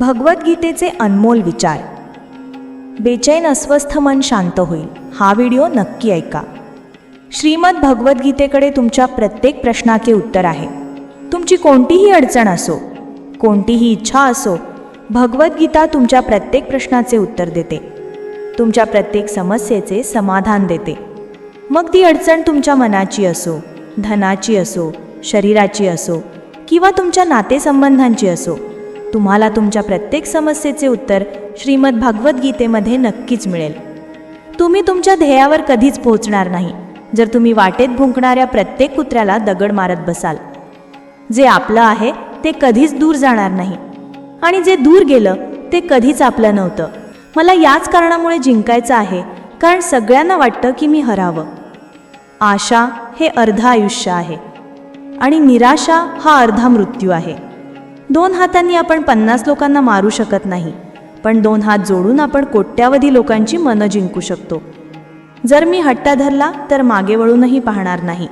भगवद्गीतेचे अनमोल विचार. बेचैन अस्वस्थ मन शांत होईल. हा व्हिडिओ नक्की ऐका. श्रीमद भगवद्गीतेकडे तुमच्या प्रत्येक प्रश्नाचे उत्तर आहे. तुमची कोणतीही अडचण असो, कोणतीही इच्छा असो, भगवद्गीता तुमच्या प्रत्येक प्रश्नाचे उत्तर देते. तुमच्या प्रत्येक समस्येचे समाधान देते. मग ती अडचण तुमच्या मनाची असो, धनाची असो, शरीराची असो किंवा तुमच्या नातेसंबंधांची असो, तुम्हाला तुमच्या प्रत्येक समस्येचे उत्तर श्रीमद भगवद्गीतेमध्ये नक्कीच मिळेल. तुम्ही तुमच्या ध्येयावर कधीच पोहोचणार नाही जर तुम्ही वाटेत भुंकणाऱ्या प्रत्येक कुत्र्याला दगड मारत बसाल. जे आपलं आहे ते कधीच दूर जाणार नाही आणि जे दूर गेलं ते कधीच आपलं नव्हतं. मला याच कारणामुळे जिंकायचं आहे, कारण सगळ्यांना वाटतं की मी हरावं. आशा हे अर्ध आयुष्य आहे आणि निराशा हा अर्धा मृत्यू आहे. 2 हातांनी आपण 50 लोकांना मारू शकत नाही, पण 2 हात जोडून आपण कोट्यावधी लोकांची मनं जिंकू शकतो. जर मी हट्टा धरला तर मागे वळूनही पाहणार नाही.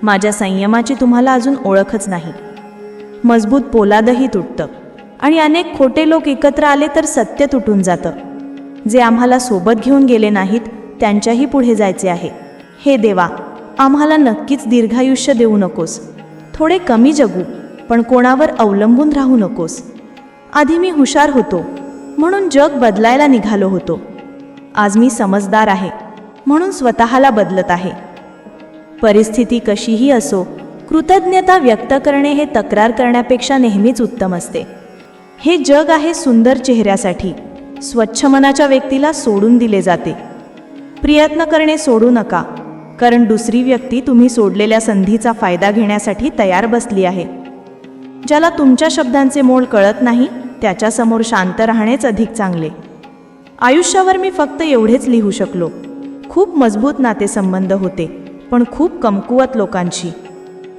माझ्या संयमाची तुम्हाला अजून ओळखच नाही. मजबूत पोलादही तुटतं आणि अनेक खोटे लोक एकत्र आले तर सत्य तुटून जातं. जे आम्हाला सोबत घेऊन गेले नाहीत त्यांच्याही पुढे जायचे आहे. हे देवा, आम्हाला नक्कीच दीर्घायुष्य देऊ नकोस. थोडे कमी जगू, पण कोणावर अवलंबून राहू नकोस. आधी मी हुशार होतो म्हणून जग बदलायला निघालो होतो. आज मी समजदार आहे म्हणून स्वतःला बदलत आहे. परिस्थिती कशीही असो, कृतज्ञता व्यक्त करणे हे तक्रार करण्यापेक्षा नेहमीच उत्तम असते. हे जग आहे सुंदर चेहऱ्यासाठी. स्वच्छ मनाच्या व्यक्तीला सोडून दिले जाते. प्रयत्न करणे सोडू नका, कारण दुसरी व्यक्ती तुम्ही सोडलेल्या संधीचा फायदा घेण्यासाठी तयार बसली आहे. ज्याला तुमच्या शब्दांचे मोल कळत नाही त्याच्यासमोर शांत राहणेच अधिक चांगले. आयुष्यावर मी फक्त एवढेच लिहू शकलो. खूप मजबूत नातेसंबंध होते, पण खूप कमकुवत लोकांशी.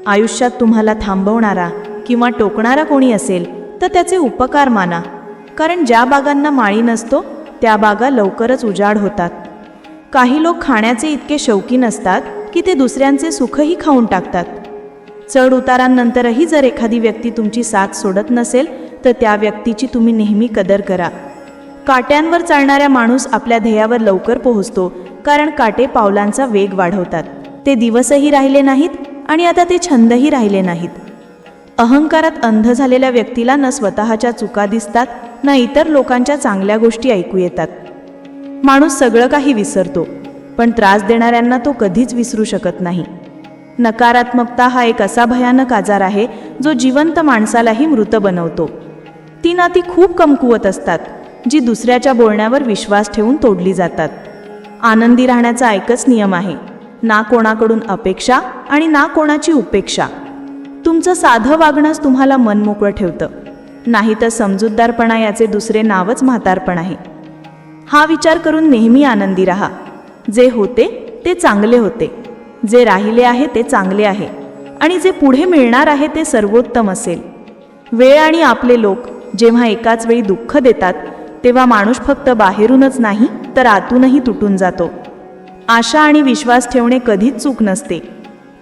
आयुष्यात तुम्हाला थांबवणारा किंवा टोकणारा कोणी असेल तर त्याचे उपकार माना, कारण ज्या बागांना माळी नसतो त्या बागा लवकरच उजाड होतात. काही लोक खाण्याचे इतके शौकीन असतात की ते दुसऱ्यांचे सुखही खाऊन टाकतात. चढ उतारांनंतरही जर एखादी व्यक्ती तुमची साथ सोडत नसेल तर त्या व्यक्तीची तुम्ही नेहमी कदर करा. काट्यांवर चालणाऱ्या माणूस आपल्या ध्येयावर लवकर पोहोचतो, कारण काटे पावलांचा वेग वाढवतात. ते दिवसही राहिले नाहीत आणि आता ते छंदही राहिले नाहीत. अहंकारात अंध झालेल्या व्यक्तीला न स्वतःच्या चुका दिसतात, न इतर लोकांच्या चांगल्या गोष्टी ऐकू येतात. माणूस सगळं काही विसरतो, पण त्रास देणाऱ्यांना तो कधीच विसरू शकत नाही. नकारात्मकता हा एक असा भयानक आजार आहे जो जिवंत माणसालाही मृत बनवतो. ती नाती खूप कमकुवत असतात, जी दुसऱ्याच्या बोलण्यावर विश्वास ठेवून तोडली जातात. आनंदी राहण्याचा एकच नियम आहे, ना कोणाकडून अपेक्षा आणि ना कोणाची उपेक्षा. तुमचं साधं वागणंच तुम्हाला मनमोकळं ठेवतं, नाही तर समजूतदारपणा याचे दुसरे नावच म्हातारपण आहे. हा विचार करून नेहमी आनंदी राहा. जे होते ते चांगले होते, जे राहिले आहे ते चांगले आहे आणि जे पुढे मिळणार आहे ते सर्वोत्तम असेल. वेळ आणि आपले लोक जेव्हा एकाच वेळी दुःख देतात तेव्हा माणूस फक्त बाहेरूनच नाही तर आतूनही तुटून जातो. आशा आणि विश्वास ठेवणे कधीच चूक नसते.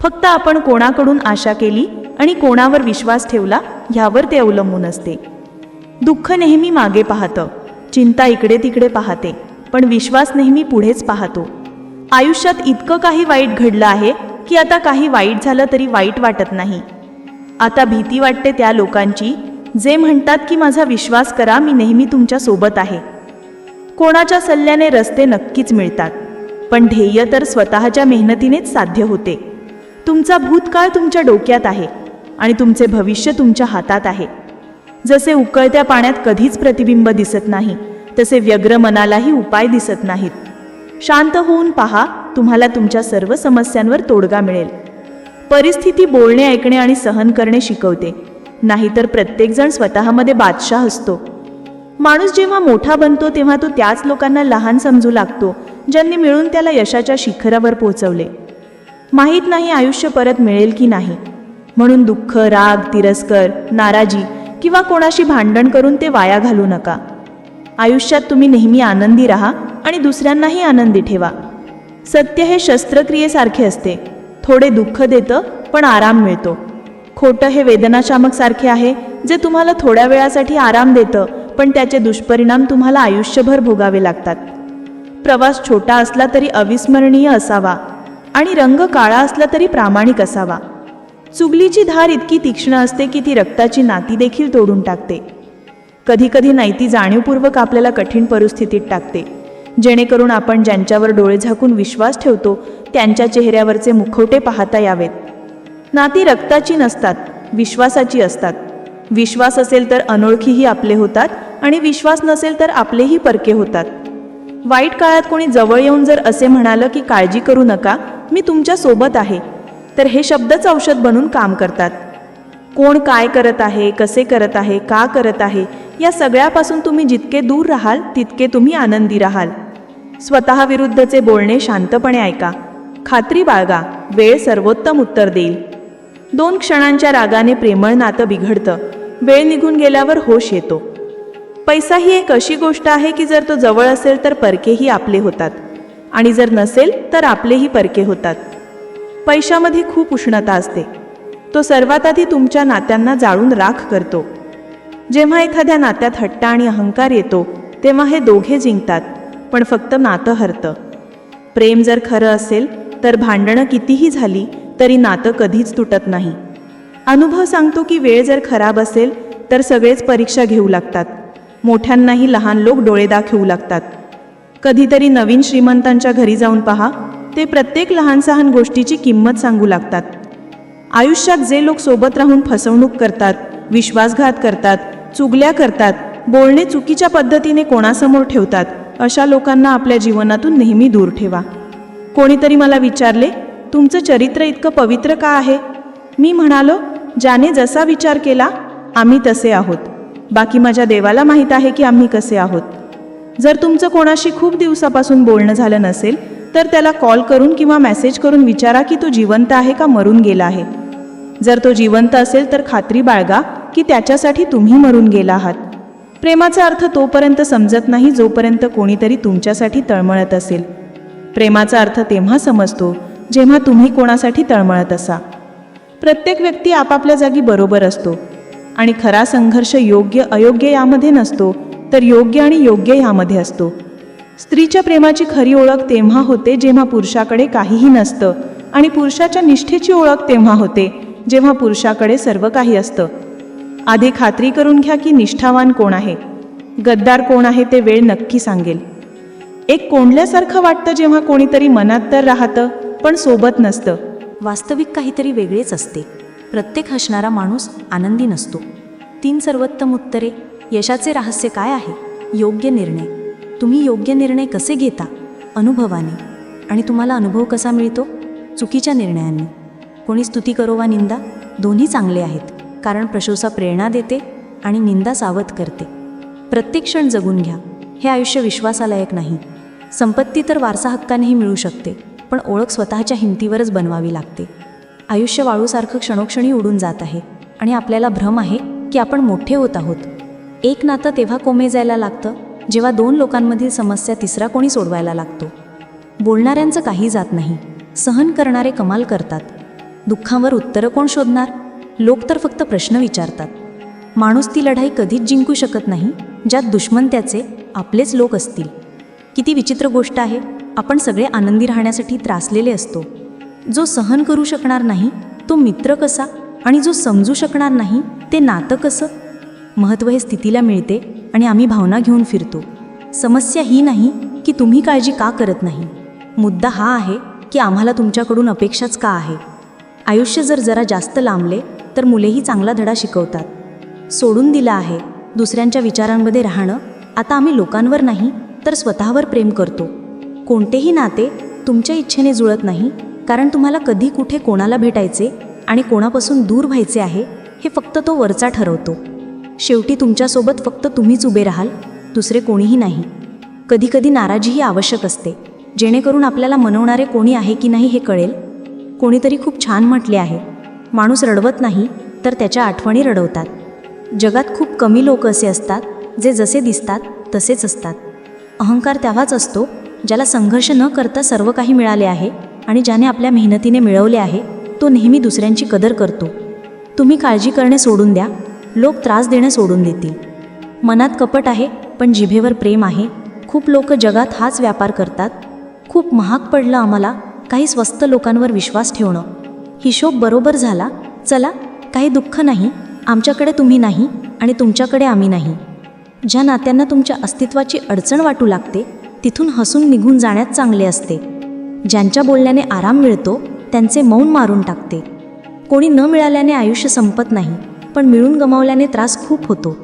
फक्त आपण कोणाकडून आशा केली आणि कोणावर विश्वास ठेवला ह्यावर ते अवलंबून असते. दुःख नेहमी मागे पाहतं, चिंता इकडे तिकडे पाहते, पण विश्वास नेहमी पुढेच पाहतो. आयुष्यात इतकं काही वाईट घडलं आहे की आता काही वाईट झालं तरी वाईट वाटत नाही. आता भीती वाटते त्या लोकांची जे म्हणतात की माझा विश्वास करा, मी नेहमी तुमच्या सोबत आहे. कोणाच्या सल्ल्याने रस्ते नक्कीच मिळतात, पण ध्येय तर स्वतःच्या मेहनतीनेच साध्य होते. तुमचा भूतकाळ तुमच्या डोक्यात आहे आणि तुमचे भविष्य तुमच्या हातात आहे. जसे उकळत्या पाण्यात कधीच प्रतिबिंब दिसत नाही, तसे व्यग्र मनालाही उपाय दिसत नाहीत. शांत होऊन पहा, तुम्हाला तुमच्या सर्व समस्यांवर तोडगा मिळेल. परिस्थिती बोलणे, ऐकणे आणि सहन करणे शिकवते, नाहीतर प्रत्येकजण स्वतःमध्ये बादशाह असतो. माणूस जेव्हा मोठा बनतो तेव्हा तो त्याच लोकांना लहान समजू लागतो ज्यांनी मिळून त्याला यशाच्या शिखरावर पोहोचवले. माहीत नाही आयुष्य परत मिळेल की नाही, म्हणून दुःख, राग, तिरस्कार, नाराजी किंवा कोणाशी भांडण करून ते वाया घालू नका. आयुष्यात तुम्ही नेहमी आनंदी राहा आणि दुसऱ्यांनाही आनंदी ठेवा. सत्य हे शस्त्रक्रियेसारखे असते. थोडे दुःख देतं पण आराम मिळतो. खोटं हे वेदनाशामक सारखे आहे, जे तुम्हाला थोड्या वेळासाठी आराम देतं पण त्याचे दुष्परिणाम तुम्हाला आयुष्यभर भोगावे लागतात. प्रवास छोटा असला तरी अविस्मरणीय असावा आणि रंग काळा असला तरी प्रामाणिक असावा. चुगलीची धार इतकी तीक्ष्ण असते की ती रक्ताची नाती देखील तोडून टाकते. कधीकधी नाती जाणीवपूर्वक आपल्याला कठीण परिस्थितीत टाकते, जेणेकरून आपण ज्यांच्यावर डोळे झाकून विश्वास ठेवतो त्यांच्या चेहऱ्यावरचे मुखवटे पाहता यावेत. नाती रक्ताची नसतात, विश्वासाची असतात. विश्वास असेल तर अनोळखीही आपले होतात आणि विश्वास नसेल तर आपलेही परके होतात. वाईट काळात कोणी जवळ येऊन जर असे म्हणालं की काळजी करू नका, मी तुमच्या सोबत आहे, तर हे शब्दच औषध बनून काम करतात. कोण काय करत आहे, कसे करत आहे, का करत आहे, या सगळ्यापासून तुम्ही जितके दूर राहाल तितके तुम्ही आनंदी राहाल. स्वतःविरुद्धचे बोलणे शांतपणे ऐका. खात्री बाळगा, वेळ सर्वोत्तम उत्तर देईल. 2 क्षणांच्या रागाने प्रेमळ नातं बिघडतं. वेळ निघून गेल्यावर होश येतो. पैसा ही एक अशी गोष्ट आहे की जर तो जवळ असेल तर परकेही आपले होतात आणि जर नसेल तर आपलेही परके होतात. पैशामध्ये खूप उष्णता असते. तो सर्वात आधी तुमच्या नात्यांना जाळून राख करतो. जेव्हा एखाद्या नात्यात हट्ट आणि अहंकार येतो तेव्हा हे दोघे जिंकतात, पण फक्त नातं हरतं. प्रेम जर खरं असेल तर भांडणं कितीही झाली तरी नातं कधीच तुटत नाही. अनुभव सांगतो की वेळ जर खराब असेल तर सगळेच परीक्षा घेऊ लागतात. मोठ्यांनाही लहान लोक डोळे दाखवू लागतात. कधीतरी नवीन श्रीमंतांच्या घरी जाऊन पहा, ते प्रत्येक लहान सहान गोष्टीची किंमत सांगू लागतात. आयुष्यात जे लोक सोबत राहून फसवणूक करतात, विश्वासघात करतात, चुगल्या करतात, बोलणे चुकीच्या पद्धतीने कोणासमोर ठेवतात, अशा लोकांना आपल्या जीवनातून नेहमी दूर ठेवा. कोणीतरी मला विचारले, तुमचं चरित्र इतकं पवित्र का आहे? मी म्हणालो, ज्याने जसा विचार केला आम्ही तसे आहोत. बाकी माझ्या देवाला माहीत आहे की आम्ही कसे आहोत. जर तुमचं कोणाशी खूप दिवसापासून बोलणं झालं नसेल तर त्याला कॉल करून किंवा मेसेज करून विचारा की तो जिवंत आहे का मरून गेला आहे. जर तो जिवंत असेल तर खात्री बाळगा की त्याच्यासाठी तुम्ही मरून गेला आहात. प्रेमाचा अर्थ तोपर्यंत समजत नाही जोपर्यंत कोणीतरी तुमच्यासाठी तळमळत असेल. प्रेमाचा अर्थ तेव्हा समजतो जेव्हा तुम्ही कोणासाठी तळमळत असा. प्रत्येक व्यक्ती आपापल्या जागी बरोबर असतो आणि खरा संघर्ष योग्य अयोग्य यामध्ये नसतो, तर योग्य आणि योग्य यामध्ये असतो. स्त्रीच्या प्रेमाची खरी ओळख तेव्हा होते जेव्हा पुरुषाकडे काहीही नसतं, आणि पुरुषाच्या निष्ठेची ओळख तेव्हा होते जेव्हा पुरुषाकडे सर्व काही असतं. आधी खात्री करून घ्या की निष्ठावान कोण आहे, गद्दार कोण आहे ते वेळ नक्की सांगेल. एक कोंडल्यासारखं वाटतं जेव्हा कोणीतरी मनात तर राहतं पण सोबत नसतं. वास्तविक काहीतरी वेगळेच असते. प्रत्येक हसणारा माणूस आनंदी नसतो. 3 सर्वोत्तम उत्तरे. यशाचे रहस्य काय आहे? योग्य निर्णय. तुम्ही योग्य निर्णय कसे घेता? अनुभवाने. आणि तुम्हाला अनुभव कसा मिळतो? चुकीच्या निर्णयांनी. कोणी स्तुती करो वा निंदा, दोन्ही चांगले आहेत, कारण प्रशंसा प्रेरणा देते आणि निंदा सावध करते. प्रत्येक क्षण जगून घ्या. हे आयुष्य विश्वासालायक नाही. संपत्ती तर वारसा हक्कानेही मिळू शकते, पण ओळख स्वतःच्या हिमतीवरच बनवावी लागते. आयुष्य वाळूसारखं क्षणोक्षणी उडून जात आहे आणि आपल्याला भ्रम आहे की आपण मोठे होत आहोत. एक नातं तेव्हा कोमेजायला लागतं जेव्हा 2 लोकांमधील समस्या तिसरा कोणी सोडवायला लागतो. बोलणाऱ्यांचं काही जात नाही, सहन करणारे कमाल करतात. दुःखांवर उत्तरं कोण शोधणार? लोक तर फक्त प्रश्न विचारतात. माणूस ती लढाई कधीच जिंकू शकत नाही ज्यात दुश्मन त्याचे आपलेच लोक असतील. किती विचित्र गोष्ट आहे, आपण सगळे आनंदी राहण्यासाठी त्रासलेले असतो. जो सहन करू शकणार नाही तो मित्र कसा, आणि जो समजू शकणार नाही ते नातं कसं? महत्त्व हे स्थितीला मिळते आणि आम्ही भावना घेऊन फिरतो. समस्या ही नाही की तुम्ही काळजी का करत नाही, मुद्दा हा आहे की आम्हाला तुमच्याकडून अपेक्षाच का आहे. आयुष्य जर जरा जास्त लांबले तर मुलेही चांगला धडा शिकवतात. सोडून दिलं आहे दुसऱ्यांच्या विचारांमध्ये राहणं. आता आम्ही लोकांवर नाही तर स्वतःवर प्रेम करतो. कोणतेही नाते तुमच्या इच्छेने जुळत नाही, कारण तुम्हाला कधी कुठे कोणाला भेटायचे आणि कोणापासून दूर व्हायचे आहे हे फक्त तो वरचा ठरवतो. शेवटी तुमच्यासोबत फक्त तुम्हीच उभे राहाल, दुसरे कोणीही नाही. कधीकधी नाराजीही आवश्यक असते, जेणेकरून आपल्याला मनवणारे कोणी आहे की नाही हे कळेल. कोणीतरी खूप छान म्हटले आहे, माणूस रडवत नाही तर त्याच्या आठवणी रडवतात. जगात खूप कमी लोक असे असतात जे जसे दिसतात तसेच असतात. अहंकार तेव्हाच असतो ज्याला संघर्ष न करता सर्व काही मिळाले आहे, आणि ज्याने आपल्या मेहनतीने मिळवले आहे तो नेहमी दुसऱ्यांची कदर करतो. तुम्ही काळजी करणे सोडून द्या, लोक त्रास देणे सोडून देतील. मनात कपट आहे पण जिभेवर प्रेम आहे. खूप लोक जगात हाच व्यापार करतात. खूप महाग पडलं आम्हाला काही स्वस्त लोकांवर विश्वास ठेवणं. हिशोब बरोबर झाला. चला, काही दुःख नाही. आमच्याकडे तुम्ही नाही आणि तुमच्याकडे आम्ही नाही. ज्या नात्यांना तुमच्या अस्तित्वाची अडचण वाटू लागते तिथून हसून निघून जाण्यात चांगले असते. ज्यांच्या बोलण्याने आराम मिळतो त्यांचे मौन मारून टाकते. कोणी न मिळाल्याने आयुष्य संपत नाही, पण मिळून गमावल्याने त्रास खूप होतो.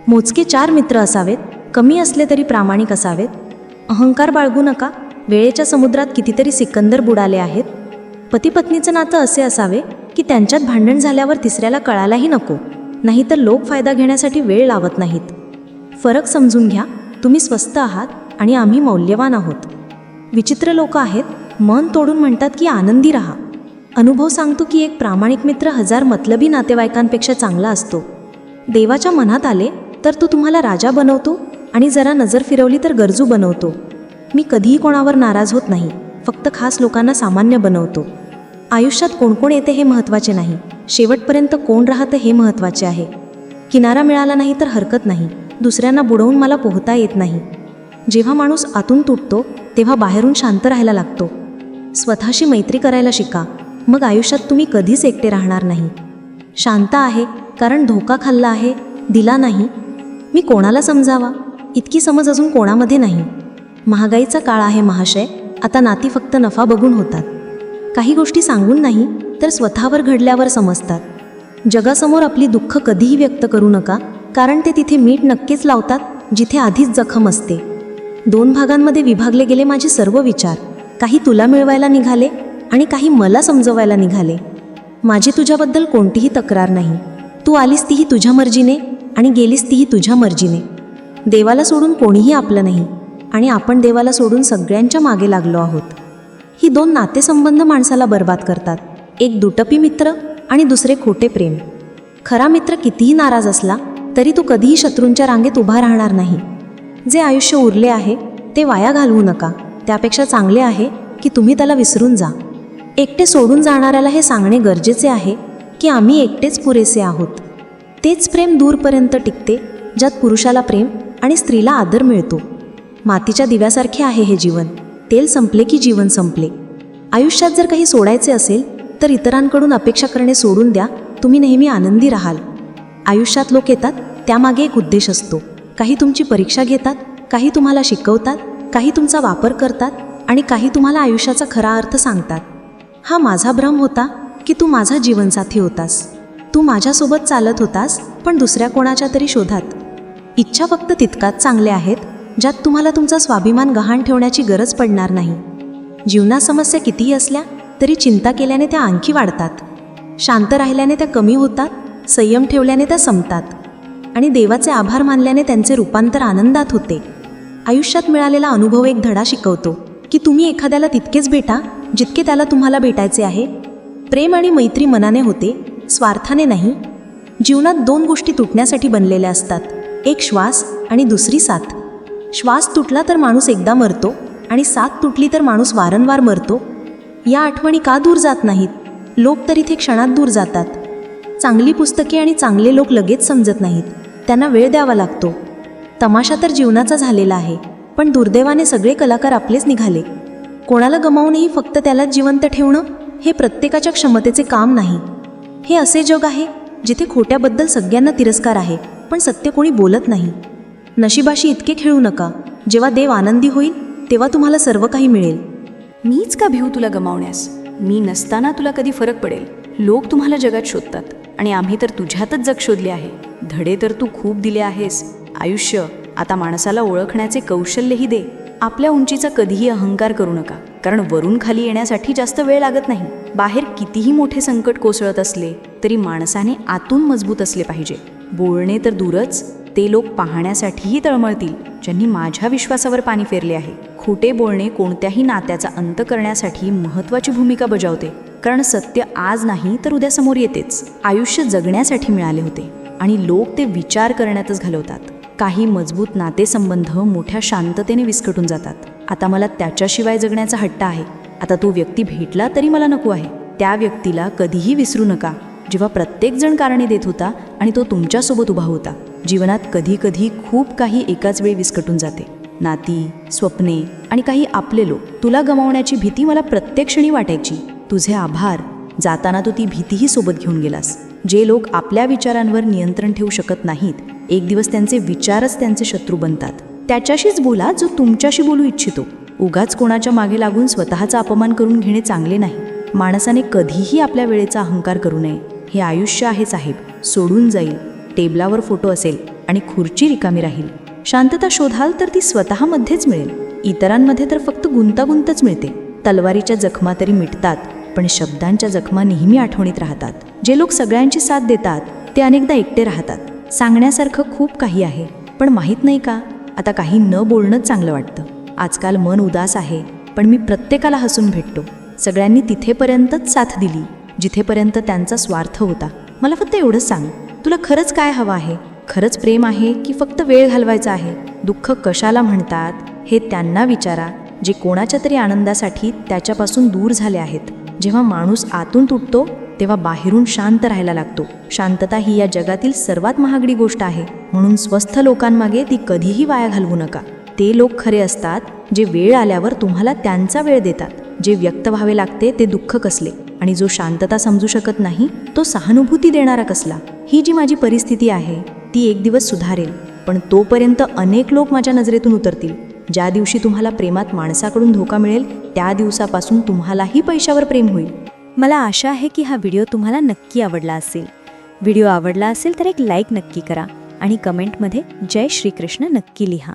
मोजके 4 मित्र असावेत, कमी असले तरी प्रामाणिक असावेत. अहंकार बाळगू नका. वेळेच्या समुद्रात कितीतरी सिकंदर बुडाले आहेत. पती-पत्नीचं नातं असे असावे की त्यांच्यात भांडण झाल्यावर तिसऱ्याला कळायलाही नको, नाहीतर लोक फायदा घेण्यासाठी वेळ लावत नाहीत. फरक समजून घ्या. तुम्ही स्वस्त आहात आणि आम्ही मौल्यवान आहोत. विचित्र लोक आहेत, मन तोडून म्हणतात की आनंदी राहा. अनुभव सांगतो की एक प्रामाणिक मित्र 1000 मतलबी नातेवाईकांपेक्षा चांगला असतो. देवाच्या मनात आले तर तो तुम्हाला राजा बनवतो आणि जरा नजर फिरवली तर गरजू बनवतो. मी कधीही कोणावर नाराज होत नाही, फक्त खास लोकांना सामान्य बनवतो. आयुष्यात कोण कोण येते हे महत्त्वाचे नाही, शेवटपर्यंत कोण राहतं हे महत्त्वाचे आहे. किनारा मिळाला नाही तर हरकत नाही, दुसऱ्यांना बुडवून मला पोहता येत नाही. जेव्हा माणूस आतून तुटतो तेव्हा बाहेरून शांत राहायला लागतो. स्वतःशी मैत्री करायला शिका, मग आयुष्यात तुम्ही कधीच एकटे राहणार नाही. शांत आहे कारण धोका खाल्ला आहे, दिला नाही. मी कोणाला समजावा, इतकी समज अजून कोणामध्ये नाही. महागाईचा काळ आहे महाशय. आता नाती फक्त नफा बघून होतात. काही गोष्टी सांगून नाही तर स्वतःवर घडल्यावर समजतात. जगासमोर आपली दुःख कधीही व्यक्त करू नका, कारण ते तिथे मीठ नक्कीच लावतात जिथे आधीच जखम असते. 2 भागांमध्ये विभागले गेले माझे सर्व विचार. काही तुला मिळवायला निघाले आणि काही मला समजवायला निघाले. माझी तुझ्याबद्दल कोणतीही तक्रार नाही. तू आलीस तीही तुझ्या मर्जीने आणि गेलीस तीही तुझ्या मर्जीने. देवाला सोडून कोणीही आपलं नाही आणि आपण देवाला सोडून सगळ्यांच्या मागे लागलो आहोत. ही 2 नातेसंबंध माणसाला बर्बाद करतात. एक दुटपी मित्र आणि दुसरे खोटे प्रेम. खरा मित्र कितीही नाराज असला तरी तो कधीही शत्रूंच्या रांगेत उभा राहणार नाही. जे आयुष्य उरले आहे ते वाया घालवू नका. त्यापेक्षा चांगले आहे की तुम्ही त्याला विसरून जा. एकटे सोडून जाणाऱ्याला हे सांगणे गरजेचे आहे की आम्ही एकटेच पुरेसे आहोत. तेच प्रेम दूरपर्यंत टिकते ज्यात पुरुषाला प्रेम आणि स्त्रीला आदर मिळतो. मातीच्या दिव्यासारखे आहे हे जीवन. तेल संपले की जीवन संपले. आयुष्यात जर काही सोडायचे असेल तर इतरांकडून अपेक्षा करणे सोडून द्या. तुम्ही नेहमी आनंदी राहाल. आयुष्यात लोक येतात त्यामागे एक उद्देश असतो. काही तुमची परीक्षा घेतात, काही तुम्हाला शिकवतात, काही तुमचा वापर करतात आणि काही तुम्हाला आयुष्याचा खरा अर्थ सांगतात. हा माझा भ्रम होता की तू माझा जीवनसाथी होतास. तू माझ्यासोबत चालत होतास पण दुसऱ्या कोणाच्या तरी शोधात. इच्छा फक्त तितकाच चांगल्या आहेत ज्यात तुम्हाला तुमचा स्वाभिमान गहाण ठेवण्याची गरज पडणार नाही. जीवनात समस्या कितीही असल्या तरी चिंता केल्याने त्या आणखी वाढतात. शांत राहिल्याने त्या कमी होतात. संयम ठेवल्याने त्या संपतात आणि देवाचे आभार मानल्याने त्यांचे रूपांतर आनंदात होते. आयुष्यात मिळालेला अनुभव एक धडा शिकवतो की तुम्ही एखाद्याला तितकेच भेटा जितके त्याला तुम्हाला भेटायचे आहे. प्रेम आणि मैत्री मनाने होते, स्वार्थाने नाही. जीवनात 2 गोष्टी तुटण्यासाठी बनलेल्या असतात, एक श्वास आणि दुसरी साथ. श्वास तुटला तर माणूस एकदा मरतो आणि साथ तुटली तर माणूस वारंवार मरतो. या आठवणी का दूर जात नाहीत? लोक तर इथे क्षणात दूर जातात. चांगली पुस्तके आणि चांगले लोक लगेच समजत नाहीत, त्यांना वेळ द्यावा लागतो. तमाशा तर जीवनाचा झालेला आहे, पण दुर्दैवाने सगळे कलाकार आपलेच निघाले. कोणाला गमावूनही फक्त त्यालाच जिवंत ठेवणं हे प्रत्येकाच्या क्षमतेचे काम नाही. हे असे जग आहे जिथे खोट्याबद्दल सगळ्यांना तिरस्कार आहे, पण सत्य कोणी बोलत नाही. नशिबाशी इतके खेळू नका. जेव्हा देव आनंदी होईल तेव्हा तुम्हाला सर्व काही मिळेल. मीच का भिऊ तुला गमावण्यास? मी नसताना तुला कधी फरक पडेल? लोक तुम्हाला जगात शोधतात आणि आम्ही तर तुझ्यातच जग शोधले आहे. धडे तर तू खूप दिले आहेस. आयुष्य आता माणसाला ओळखण्याचे कौशल्यही दे. आपल्या उंचीचा कधीही अहंकार करू नका, कारण वरून खाली येण्यासाठी जास्त वेळ लागत नाही. बाहेर कितीही मोठे संकट कोसळत असले तरी माणसाने आतून मजबूत असले पाहिजे. बोलणे तर दूरच, ते लोक पाहण्यासाठीही तळमळतील ज्यांनी माझ्या विश्वासावर पाणी फेरले आहे. खोटे बोलणे कोणत्याही नात्याचा अंत करण्यासाठी महत्त्वाची भूमिका बजावते, कारण सत्य आज नाही तर उद्या समोर येतेच. आयुष्य जगण्यासाठी मिळाले होते आणि लोक ते विचार करण्यातच घालवतात. काही मजबूत नातेसंबंध मोठ्या शांततेने विस्कटून जातात. आता मला त्याच्याशिवाय जगण्याचा हट्ट आहे. आता तो व्यक्ती भेटला तरी मला नको आहे. त्या व्यक्तीला कधीही विसरू नका जेव्हा प्रत्येकजण कारणे देत होता आणि तो तुमच्यासोबत उभा होता. जीवनात कधी कधी खूप काही एकाच वेळी विस्कटून जाते. नाती, स्वप्ने आणि काही आपले लोक. तुला गमावण्याची भीती मला प्रत्येक क्षणी वाटायची. तुझे आभार. जाताना तू ती भीतीही सोबत घेऊन गेलास. जे लोक आपल्या विचारांवर नियंत्रण ठेवू शकत नाहीत, एक दिवस त्यांचे विचारच त्यांचे शत्रू बनतात. त्याच्याशीच बोला जो तुमच्याशी बोलू इच्छितो. उगाच कोणाच्या मागे लागून स्वतःचा अपमान करून घेणे चांगले नाही. माणसाने कधीही आपल्या वेळेचा अहंकार करू नये. हे आयुष्य आहे साहेब, सोडून जाईल. टेबलावर फोटो असेल आणि खुर्ची रिकामी राहील. शांतता शोधाल तर ती स्वतःमध्येच मिळेल. इतरांमध्ये तर फक्त गुंतागुंतच मिळते. तलवारीच्या जखमा तरी मिटतात, पण शब्दांच्या जखमा नेहमी आठवणीत राहतात. जे लोक सगळ्यांची साथ देतात ते अनेकदा एकटे राहतात. सांगण्यासारखं खूप काही आहे, पण माहीत नाही का, आता काही न बोलणंच चांगलं वाटतं. आजकाल मन उदास आहे, पण मी प्रत्येकाला हसून भेटतो. सगळ्यांनी तिथेपर्यंतच साथ दिली जिथेपर्यंत त्यांचा स्वार्थ होता. मला फक्त एवढंच सांग, तुला खरंच काय हवं आहे? खरंच प्रेम आहे की फक्त वेळ घालवायचा आहे? दुःख कशाला म्हणतात हे त्यांना विचारा जे कोणाच्या तरी आनंदासाठी त्याच्यापासून दूर झाले आहेत. जेव्हा माणूस आतून तुटतो तेव्हा बाहेरून शांत राहायला लागतो. शांतता ही या जगातील सर्वात महागडी गोष्ट आहे. म्हणून स्वस्थ लोकांमागे ती कधीही वाया घालवू नका. ते लोक खरे असतात जे वेळ आल्यावर तुम्हाला त्यांचा वेळ देतात. जे व्यक्त व्हावे लागते ते दुःख कसले, आणि जो शांतता समजू शकत नाही तो सहानुभूती देणारा कसला. ही जी माझी परिस्थिती आहे ती एक दिवस सुधारेल, पण तोपर्यंत अनेक लोक माझ्या नजरेतून उतरतील. ज्या दिवशी तुम्हाला प्रेमात माणसाकडून धोका मिळेल त्या दिवसापासून तुम्हालाही पैशावर प्रेम होईल. मला आशा आहे की हा व्हिडिओ तुम्हाला नक्की आवडला असेल. व्हिडिओ आवडला असेल तर एक लाईक नक्की करा आणि कमेंटमध्ये जय श्रीकृष्ण नक्की लिहा.